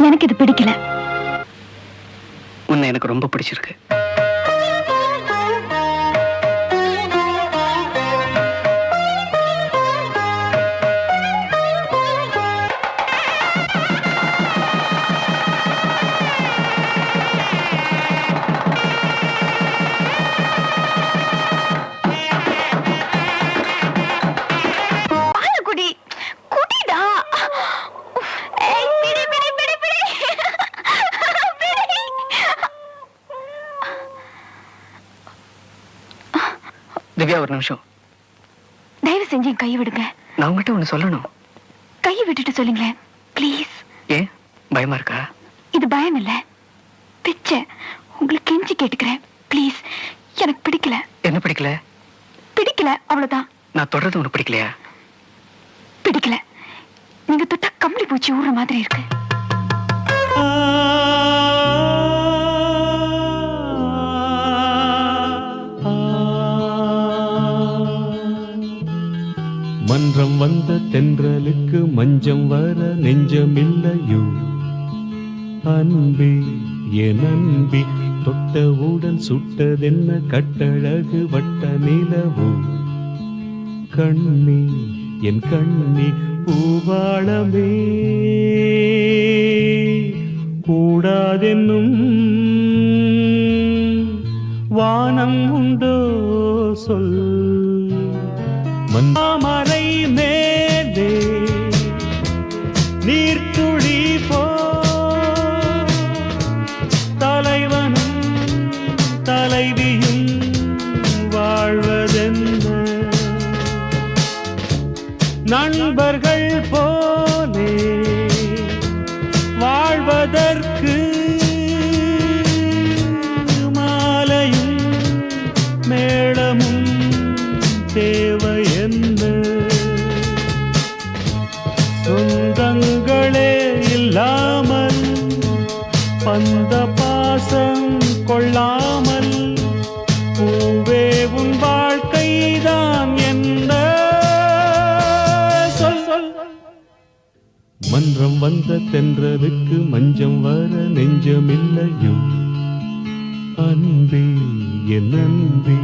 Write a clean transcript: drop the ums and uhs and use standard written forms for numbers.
எனக்கு இது பிடிக்கல. உன்னை எனக்கு ரொம்ப பிடிச்சிருக்கு. திவ்யா, ஒரு நிமிஷம். தயவு செஞ்சு என் கையை விடுங்க. நான் உங்ககிட்ட ஒண்ணு சொல்லணும். கையை விட்டுட்டு சொல்லுங்களேன் ப்ளீஸ். ஏன் பயமா இருக்கா? இது பயம் இல்ல, பிச்சை. உங்களுக்கு கெஞ்சி கேட்டுக்கிறேன் ப்ளீஸ். எனக்கு பிடிக்கல. என்ன பிடிக்கல? பிடிக்கல, அவ்வளவுதான். நான் தொடர்றது உனக்கு பிடிக்கலையா? பிடிக்கல. நீங்க தொட்டா கம்பளி பூச்சி ஊற மாதிரி இருக்கு. மன்றம் வந்த தென்றலுக்கு மஞ்சம் வர நெஞ்சமில்லையோ அன்பே, என் அன்பே, தொட்டவுடன் சுட்டதென்ன கட்டழகு வட்ட நிலவோ கண்ணே, என் கண்ணே, பூவாளமே, கூடாதென்னும் வானம் உண்டோ சொல். மன்றாமரை மேலே நீர்த்துளி போ, தலைவனும் தலைவியும் வாழ்வதென்ன, நண்பர்கள் போலே வாழ்வதற்கு மாலையும் மேளமும் தேவை என்ன, சொந்தங்களே இல்லாமல் பந்த பாசம் கொள்ளாமல் பூவே உன் வாழ்க்கைதான் என்ன சொல் சொல். மன்றம் வந்த தென்றலுக்கு மஞ்சம் வர நெஞ்சமில்லையோ அன்பே, என் அன்பே.